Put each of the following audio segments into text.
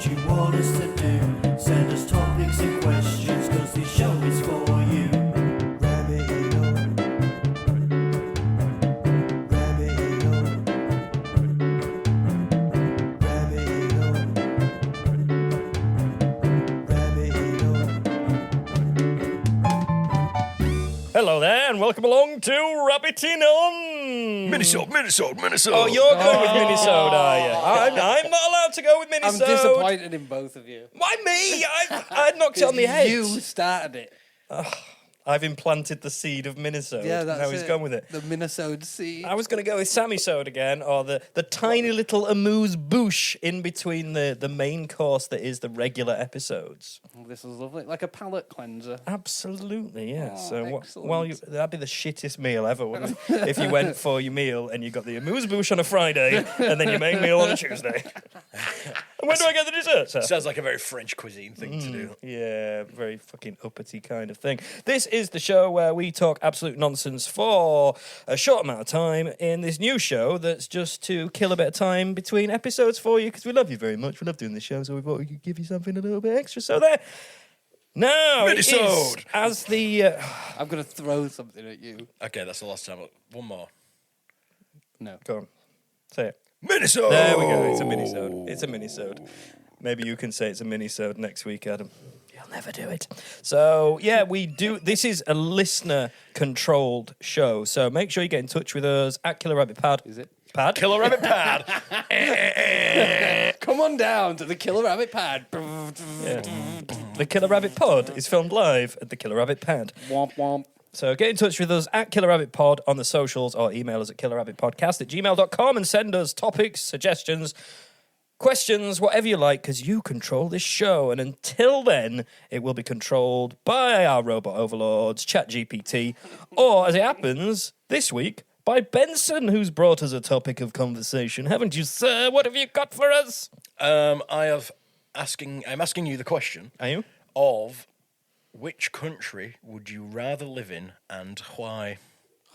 what you want us to do. Send us topics and questions, cause this show is for you. Rabbit-o. Rabbit-o. Rabbit-o. Rabbit-o. Hello there, and welcome along to Rabbiting On. Minnesota. Oh, you're going with Minnesota, are you? I'm not allowed to go with I'm Minnesota. disappointed in both of you. Why me? I knocked it on the head. You started it. I've implanted the seed of Minnesota. Yeah, that's Now he's it. gone with it. The Minnesota seed. I was going to go with Sammy Soda again, or the tiny little amuse-bouche in between the main course that is the regular episodes. Oh, this was lovely. Like a palate cleanser. Absolutely, yeah. Oh, So, excellent. that'd be the shittest meal ever, wouldn't it? If you went for your meal and you got the amuse-bouche on a Friday and then your main meal on a Tuesday. And when do I get the dessert, sir? Sounds like a very French cuisine thing to do. Yeah, very fucking uppity kind of thing. This is the show where we talk absolute nonsense for a short amount of time in this new show that's just to kill a bit of time between episodes for you because we love you very much. We love doing this show, so we thought we could give you something a little bit extra. So there. Now, it is, Minnesota. as the... I'm going to throw something at you. Okay, that's the last time. One more. No. Go on. Say it. Minnesota. There we go. It's a mini-sode. It's a mini-sode. Maybe you can say it's a mini-sode next week, Adam. You'll never do it. So, yeah, we do. This is a listener-controlled show. So make sure you get in touch with us at Killer Rabbit Pad. Is it? Pad? Killer Rabbit Pad. Come on down to the Killer Rabbit Pad. Yeah. The Killer Rabbit Pod is filmed live at the Killer Rabbit Pad. Womp womp. So get in touch with us at Killer Rabbit Pod on the socials or email us at killerrabbitpodcast@gmail.com and send us topics, suggestions, questions, whatever you like, because you control this show. And until then, it will be controlled by our robot overlords, ChatGPT, or, as it happens, this week, by Benson, who's brought us a topic of conversation. Haven't you, sir? What have you got for us? I'm asking you the question Are you? of which country would you rather live in and why?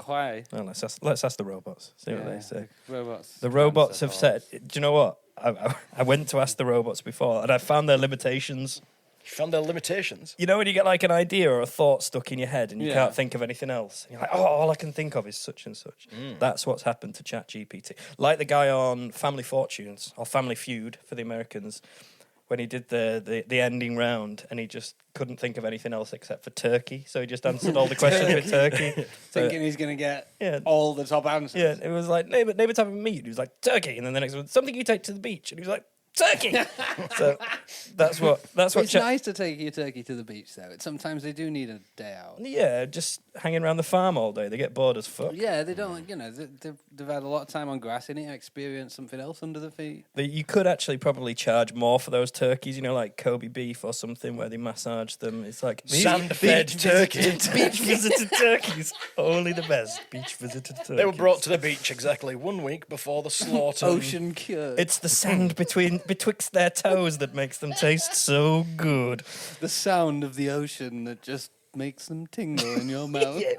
Why? Well, let's ask the robots. See what they say. Robots. The robots have said, do you know what? I went to ask the robots before, and I found their limitations. You found their limitations. You know when you get like an idea or a thought stuck in your head and you Yeah. can't think of anything else? And you're like, oh, all I can think of is such and such. That's what's happened to ChatGPT. Like the guy on Family Fortunes, or Family Feud for the Americans, when he did the ending round and he just couldn't think of anything else except for turkey. So he just answered all the questions with turkey. Thinking he's going to get Yeah. all the top answers. Yeah, it was like, name a type of meat. He was like, turkey. And then the next one, something you take to the beach. And he was like, turkey. So that's what It's nice to take your turkey to the beach, though. Sometimes they do need a day out. Yeah, just hanging around the farm all day. They get bored as fuck. Yeah, they don't, they've had a lot of time on grass in it, experience something else under the feet. You could actually probably charge more for those turkeys, like Kobe beef or something where they massage them. It's like Sand-fed turkey. Beach visited turkeys. Only the best beach visited turkeys. They were brought to the beach exactly 1 week before the slaughter. Ocean cured. It's the sand betwixt their toes that makes them taste so good. The sound of the ocean that just makes them tingle in your mouth. Yeah,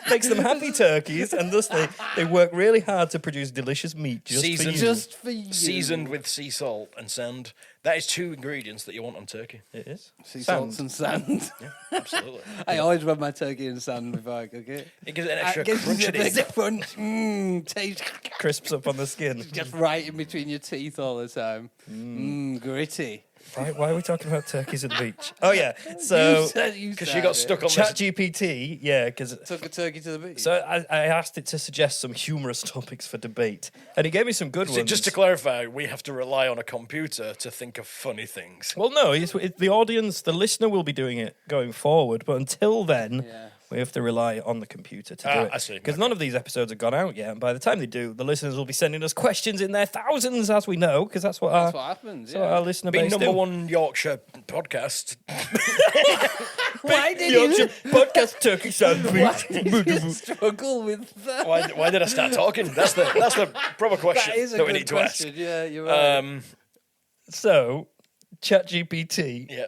makes them happy turkeys, and thus they work really hard to produce delicious meat just for you. Just for you. Seasoned with sea salt and sand. That is 2 ingredients that you want on turkey. It is. Sea Sand. salts and sand. Yeah, absolutely. I always rub my turkey in sand before I cook it. It gives it an extra It gives you a bit crunchiness. different taste. Crisps up on the skin. Just right in between your teeth all the time. Gritty. Why are we talking about turkeys at the beach? Oh yeah, so Because you got stuck on this. ChatGPT, yeah, because Took a turkey to the beach. so I asked it to suggest some humorous topics for debate, and he gave me some good So ones. just to clarify, we have to rely on a computer to think of funny things. Well, no, the audience, the listener will be doing it going forward, but until then, Yeah. we have to rely on the computer to do it. I see. Because none of these episodes have gone out yet, and by the time they do, the listeners will be sending us questions in their thousands, as we know, because that's what That's what happens. that's what our listener Being base number do. 1 Yorkshire podcast. Why did Yorkshire you podcast turkey sandwich. struggle with that? Why did I start talking? That's the proper question That is a that good we need to question. ask. Yeah, you're right. So, ChatGPT Yeah.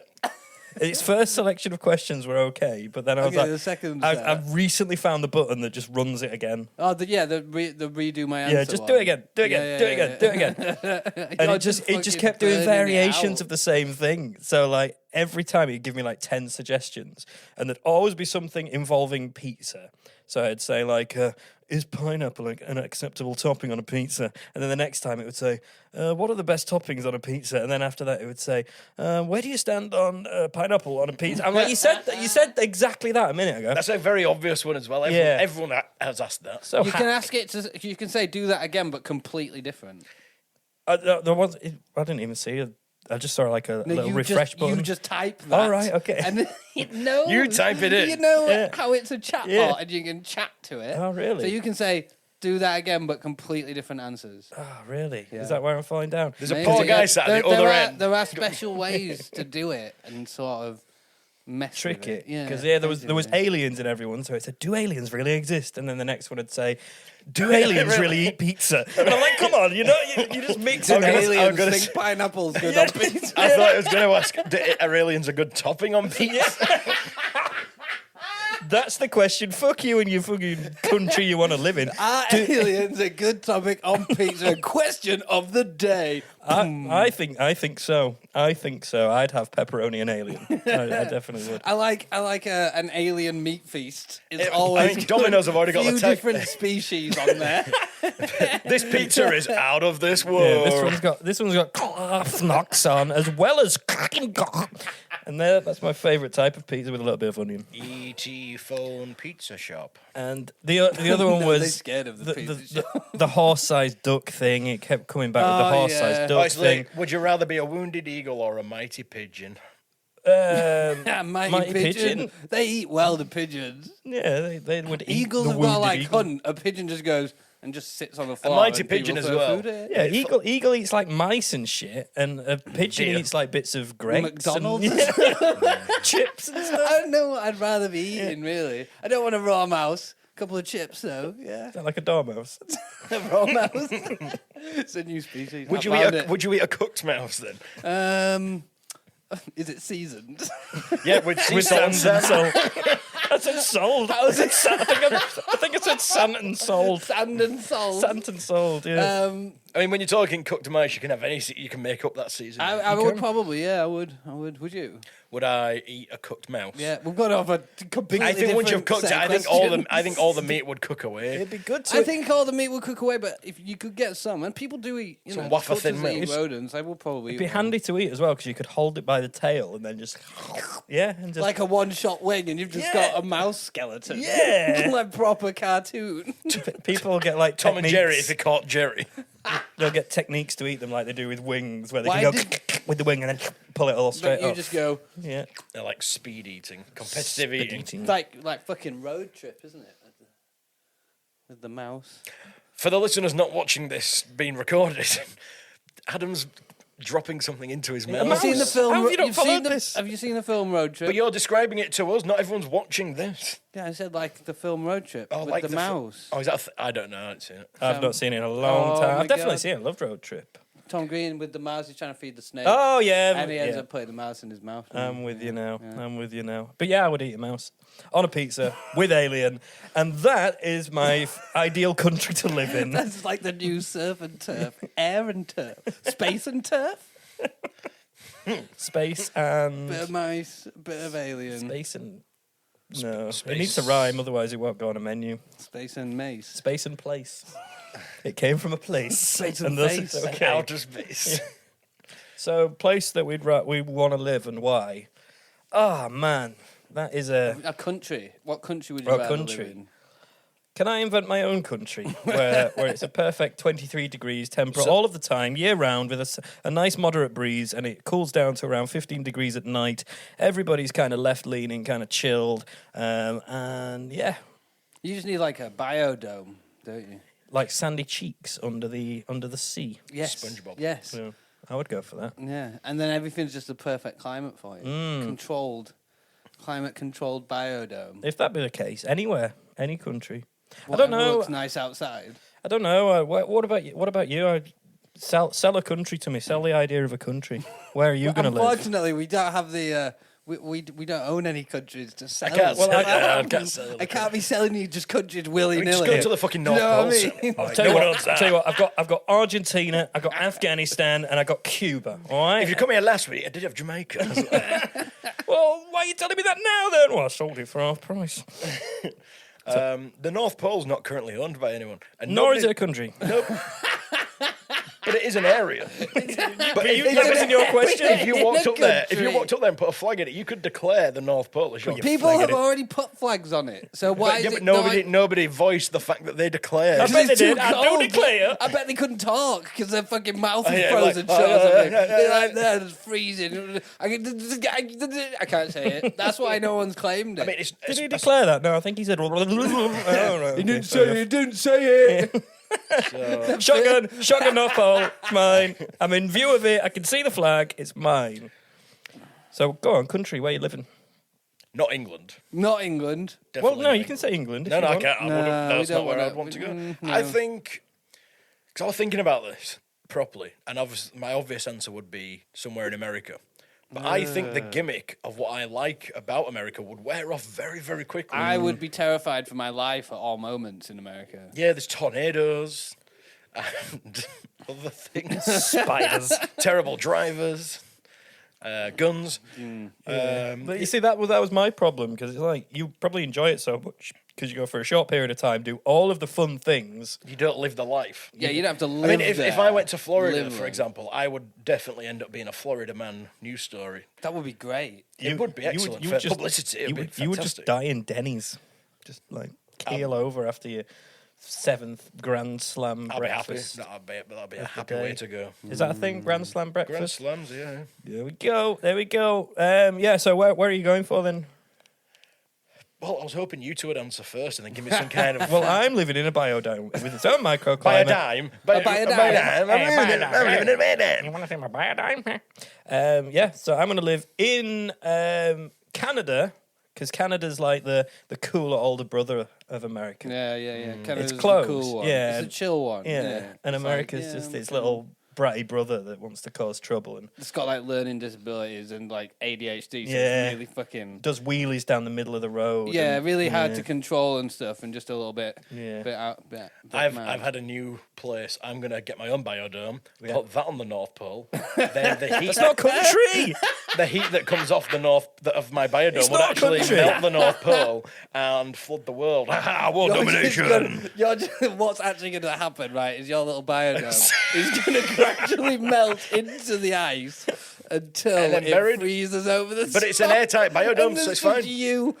Its first selection of questions were okay, but then I was Okay, like, the second I've recently found the button that just runs it again. Oh, the redo my answer. Yeah, just one. do it again, do it again, Yeah, do it again, yeah, do it again. And You're it just fucking kept doing burning it variations out. of the same thing. So like every time he'd give me like 10 suggestions, and there'd always be something involving pizza. So I'd say like, is pineapple an acceptable topping on a pizza? And then the next time it would say, what are the best toppings on a pizza? And then after that it would say, where do you stand on pineapple on a pizza? I'm like, you said exactly that a minute ago. That's a very obvious one as well. Everyone has asked that. So You can ask it to. You can say do that again, but completely different. there was. I didn't even see it. I just saw like a little refresh button. You just type that. All right, okay. And then, no, You type it in. You know Yeah. how it's a chat Yeah. bot, and you can chat to it. Oh, really? So you can say do that again, but completely different answers. Oh, really? Yeah. Is that where I'm falling down? There's a Maybe. poor guy sat at the other end. There are special ways to do it and sort of mess Trick with it. Yeah, Because there was basically. aliens in everyone, so it said, do aliens really exist? And then the next one would say, do aliens really eat pizza? And I'm like, come on, you just mix it. I'm gonna- Aliens I'm gonna think s- pineapple's good on pizza. I thought I was going to ask, are aliens a good topping on pizza? That's the question. Fuck you and your fucking country you want to live in. Are aliens a good topic on pizza? Question of the day. I think so. I think so. I'd have pepperoni and alien. I definitely would. I like an alien meat feast. It's I always think Domino's have already got few the tech. different species on there. This pizza is out of this Yeah, world. this one's got knocks on as well as and that's my favourite type of pizza with a little bit of onion. E.T. phone pizza shop. And the other one No, was they're scared of the pizza the horse-sized duck thing. It kept coming back with the Oh, horse-sized yeah. duck Actually, thing. would you rather be a wounded eagle or a mighty pigeon? Yeah, mighty Mighty pigeon. pigeon. They eat well, the pigeons. Yeah, they would eat Eagles the have got to wounded like eagle. hunt. A pigeon just goes and just sits on the floor. mighty and people pigeon as throw well. food at it. Yeah, eagle eats like mice and shit, and a pigeon Deer. eats like bits of Greggs McDonald's? and chips and stuff. I don't know what I'd rather be eating, really. I don't want a raw mouse. A couple of chips, though. Yeah, Is that like a dormouse? a raw mouse. It's a new species. Would I found would you eat a cooked mouse then? it. Is it seasoned? Yeah, with sea With salt sand and and salt. I said sold. I think I said sand and sold. Sand and salt. Sand and sold, yeah. I mean, when you're talking cooked mice, you can have you can make up that season. I would probably, yeah, I would. Would you? Would I eat a cooked mouse? Yeah, we've got to have a completely I think once you've different cooked it, set of I think all the questions. meat would cook away. It'd be good to. I think all the meat would cook away, but if you could get some, and people do eat, Some wafer thin cultures eat milk. rodents, I will probably It'd be eat one. handy to eat as well because you could hold it by the tail and then just and just Like a one-shot wing, and you've just Yeah. got a mouse skeleton. Yeah. like proper cartoon. people get like Tom and techniques. Jerry, if he caught Jerry. They'll get techniques to eat them like they do with wings, where they Why can go did- with the wing and then pull it all straight But you off. just go Yeah, They're like speed eating, competitive Speed eating. eating. like fucking road trip, isn't it? With the mouse. For the listeners not watching this being recorded, Adam's dropping something into his A mouth. Have you seen the mouse? film? How have you not you've seen followed the- this? Have you seen the film Road Trip? But you're describing it to us. Not everyone's watching this. Yeah, I said like the film Road Trip Oh, with like the the mouse. Oh, is that? I don't know. I haven't seen it. I've not seen it in a long Oh time. my I've definitely God. seen it. I loved Road Trip. Tom Green with the mouse. He's trying to feed the snake. Oh yeah, And he ends yeah. up putting the mouse in his mouth. I'm with you now. Yeah. I'm with you now. But yeah, I would eat a mouse on a pizza with alien, and that is my ideal country to live in. That's like the new surf and turf, air and turf, space and turf. Space and Bit of mice, bit of alien, space and no, space. it needs to rhyme, otherwise it won't go on a menu. space and mace. Space and place. It came from a place. Space and thus face. it's An okay. outer space. So, place that we want to live and why? Oh man, that is a. A country. What country would you Oh, rather country. live in? Can I invent my own country where it's a perfect 23 degrees temperature all of the time, year round, with a nice moderate breeze, and it cools down to around 15 degrees at night. Everybody's kind of left leaning, kind of chilled, and yeah, You just need like a biodome, don't you? like sandy cheeks under the sea. Yes. SpongeBob. Yes. So I would go for that. Yeah. And then everything's just the perfect climate for you. Climate controlled biodome. If that be the case, anywhere, any country. Whatever I don't know. looks nice outside. I don't know. What about you? What about you? Sell a country to me. Sell the idea of a country. Where are you going to live? Unfortunately, we don't have the We don't own any countries to sell. can't sell- I can't sell I can't be selling you just countries willy Just nilly. go to the fucking North You know Pole. what I sir. mean? Like, Tell no you one what, owns that. tell you what, I've got Argentina, I've got Afghanistan, and I got Cuba. All right. If you come here last week, I did have Jamaica. Well, why are you telling me that now then? Well, I sold it for half price. The North Pole's not currently owned by anyone. And Nor is nobody- it a country. Nope. But it is an area. But That wasn't your question. if you walked In a up there, if you country. walked up there and put a flag in it, you could declare the North Pole as your People flag have in it. already put flags on it. So why is But it nobody voiced the fact that they declared. I bet they it's too did. I do cold. declare. I bet they couldn't talk because their fucking mouth is yeah, frozen like, shut or something. yeah, They're yeah. like there, it's freezing. I can't say it. That's why no one's claimed it. I mean, it's, Did he declare that? No, I think he said. I don't know. He didn't say it. He didn't say it. Shotgun North Pole. It's mine. I'm in view of it. I can see the flag. It's mine. So go on, country. Where you living? not England. Not England. Well, Definitely no, not you can say England. If No, you no, I want. can't. I No, wouldn't. we That's don't not where wanna- I'd want to go. no. I think, because I was thinking about this properly, and obviously my obvious answer would be somewhere in America. But I think the gimmick of what I like about America would wear off very, very quickly. I would be terrified for my life at all moments in America. Yeah, there's tornadoes and other things. Spiders. Terrible drivers, guns. But you see, that was my problem because it's like you probably enjoy it so much because you go for a short period of time, do all of the fun things. You don't live the life. Yeah, you'd have to live I mean, if there. I went to Florida, Live for there. example, I would definitely end up being a Florida man news story. That would be great. It would be excellent for publicity. It would be You would just fantastic. die in Denny's, just like keel over after your 7th Grand Slam I'll breakfast. be happy. That'll be a the happy day. way to go. Is that a thing? Grand Slam Grand breakfast. Slams, yeah. There we go. There we go. Yeah. So where are you going for then? Well, I was hoping you two would answer first and then give me some kind of. Well, I'm living in a biodome with its own By a microclimate. dime. By a dime. I'm living in a dime. You want to see my biodome? Yeah. So I'm going to live in Canada because Canada's like the cooler older brother of America. Yeah. Canada's It's close. the cool one. Yeah. It's a chill one. Yeah. And It's America's like, just yeah, its little bratty brother that wants to cause trouble and It's got like learning disabilities and like ADHD. So Yeah. it's really fucking. does wheelies down the middle of the road. Yeah, and- really hard to control and stuff, and just a little bit. Yeah. Bit out. Bit I've mad. had a new place. I'm going to get my own biodome, put that on the North Pole. Then the heat, It's not country. the heat that comes off the of my biodome It's would not actually country. melt the North Pole and flood the world. World domination. What's actually going to happen, right, is your little biodome is going to gradually melt into the ice until And then it buried. freezes over the But it's an top. airtight biodome, And so there's it's fine. just you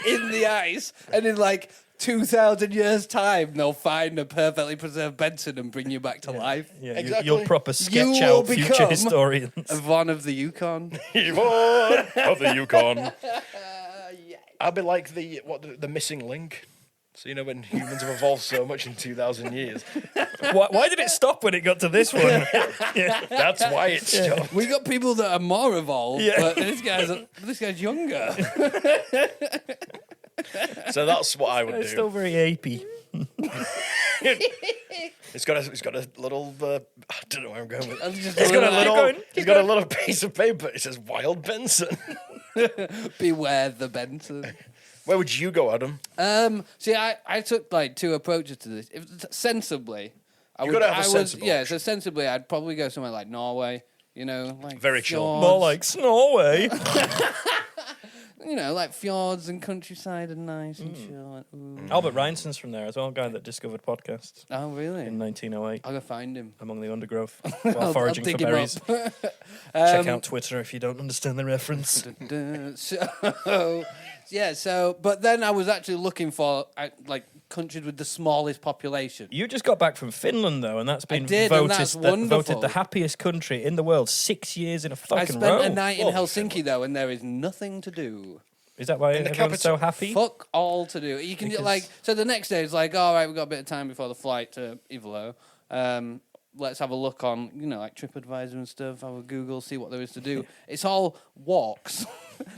in the ice, and in like 2,000 years' time, they'll find a perfectly preserved Benson and bring you back to life. Yeah, Exactly. you'll proper sketch will out future become historians. Yvonne of the Yukon. Yvonne of the Yukon. I'll be like the missing link. So you know when humans have evolved so much in 2,000 years, Why did it stop when it got to this one? Yeah. that's why it's stopped. We got people that are more evolved, Yeah. but this guy's younger. So that's what I would It's do. still very apey. It's got a little. I don't know where I'm going with it. Just It's got a like, little. It's got a little piece of paper. It says Wild Benson. beware the Benson. Where would you go, Adam? See, I took like two approaches to this. Sensibly, I You would. gotta have a I would sensible yeah, option. so sensibly, I'd probably go somewhere like Norway. You know, like Very chill. fjords, More like Norway. you know, like fjords and countryside and nice and chill. Like, ooh. Albert Reinson's from there as well, a guy that discovered podcasts Oh, really? in 1908 I'll go find him. among the undergrowth while foraging for dig him berries. up. Check out Twitter if you don't understand the reference. So, yeah. So, but then I was actually looking for like countries with the smallest population. You just got back from Finland, though, and that's been did, and voted, that's voted wonderful. the happiest country in the world 6 years in a I fucking spent row. a night in Oh, Helsinki though, and there is nothing to do. Is that why In the everyone's so capital. happy? Fuck all to do. You can Because- like so the next day it's like, all right, we've got a bit of time before the flight to Ivalo. Let's have a look on, like TripAdvisor and stuff. Have a Google, see what there is to do. It's all walks.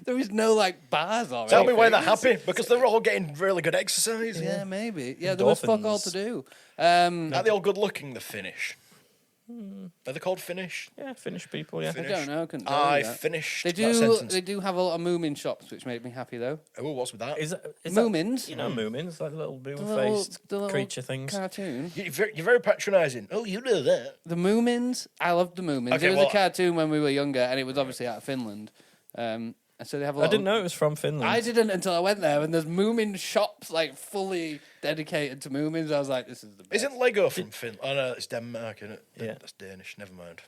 There is no like bars or Tell me why anything. they're happy because they're all getting really good exercise. Yeah, maybe. Yeah, there was fuck all Dolphins. to do. Are they all good looking? The Finnish. Are they called Finnish? Yeah, Finnish people, yeah. I don't know. I couldn't tell I you that. finished They that do. sentence. They do have a lot of Moomin shops, which make me happy though. Oh, what's with that? Is Moomins? You know Moomins, like little The moon-faced little creature things. cartoon. You're very patronising. Oh, you know that. The Moomins. I loved the Moomins. Okay, It was well- a cartoon when we were younger, and it was obviously out of Finland. And so they have a lot I didn't of, know it was from Finland. I didn't until I went there, and there's Moomin shops like fully dedicated to Moomins. I was like, this is the best. Isn't Lego from Finland? Oh, no, it's Denmark, isn't it? Yeah. That's Danish. Never mind.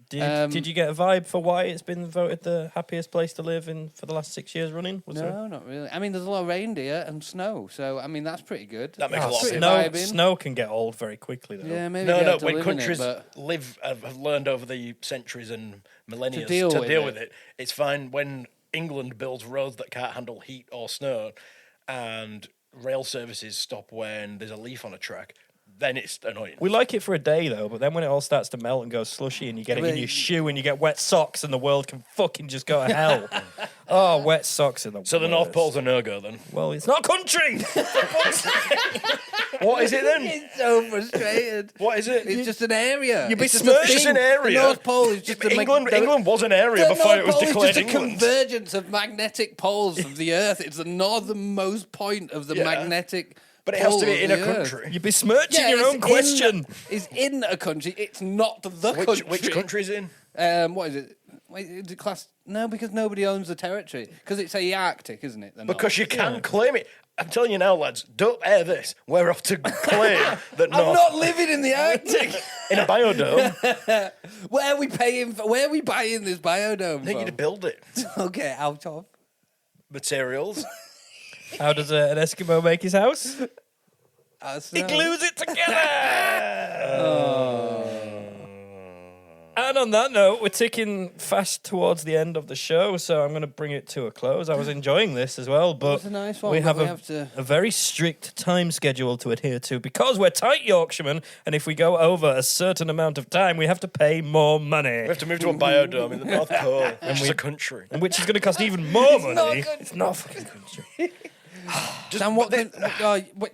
Did you get a vibe for why it's been voted the happiest place to live in for the last 6 years running? Was there? No, not really. I mean, there's a lot of reindeer and snow, so I mean that's pretty good. That makes a lot of Pretty sense. vibing. Snow can get old very quickly, though. Yeah, maybe. No, get no. to When live in countries it, but have learned over the centuries and millennia to deal deal with with it, it's fine. When England builds roads that can't handle heat or snow, and rail services stop when there's a leaf on a track, then it's annoying. We like it for a day, though, but then when it all starts to melt and go slushy and you get it in your shoe and you get wet socks and the world can fucking just go to hell. Oh, wet socks in the So the North Pole's a no-go then. Well, it's not country! What is it then? it's so frustrated. What is it? It's just an area. You'd be It's just smirched. a It's just thing. an area. The North Pole is just England was an area The before North it was Pole declared is just England. a convergence of magnetic poles of the Earth. It's the northernmost point of the Yeah. magnetic. But it has pole to be of in a the Earth. country. You'd be smirching Yeah, your it's own question. It's in a country. It's not the country. Which country is in? What is it? Wait, is it class? No, because nobody owns the territory. Because it's a Arctic, isn't it? The Because North. you can claim it. I'm telling you now, lads, don't air this. We're off to claim that I'm North not living in the Arctic. in a biodome. Where are we paying? Where are we buying this biodome? I think from? you'd build it. Okay, out of. Materials. How does an Eskimo make his house? He Snow. glues it together! And on that note, we're ticking fast towards the end of the show, so I'm going to bring it to a close. I was enjoying this as well, but It's a nice one, we but have, we a, have to- a very strict time schedule to adhere to because we're tight Yorkshiremen, and if we go over a certain amount of time, we have to pay more money, We have to move to a biodome in the North Pole, which is a country. which is going to cost even more money. not good. It's not a fucking country. Dan, what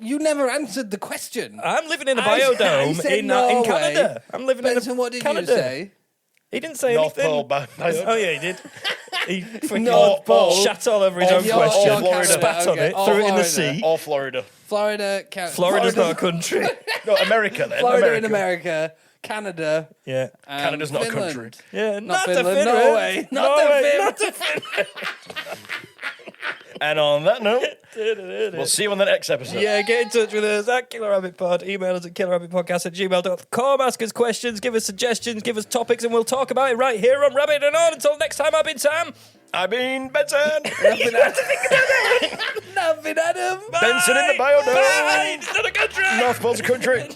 you never answered the question. I'm living in a I biodome said in Norway. Canada. I'm living Benson, in what did Canada. you say? He didn't say North anything. Pole biodome. Oh yeah, he did. He fucking North Pole. shat all over his own You're question, Florida. spat on Okay. it, Oh, threw it in the Florida. sea. Or Florida. Florida, Florida's not a country. No, America then. Florida in America, Canada. Yeah. Canada's not a Finland. country. Yeah, Not not Finland, to Finland. Norway. Not to Norway, Finland. not to Finland. And on that note, we'll see you on the next episode. Yeah, get in touch with us at Killer Rabbit Pod. Email us at killerrabbitpodcast@gmail.com. Ask us questions, give us suggestions, give us topics, and we'll talk about it right here on Rabbit and On. Until next time, I've been Sam. I mean, Benson. Nothing, Adam. Benson in the biodome. Bye. It's not a country. North Pole's a country.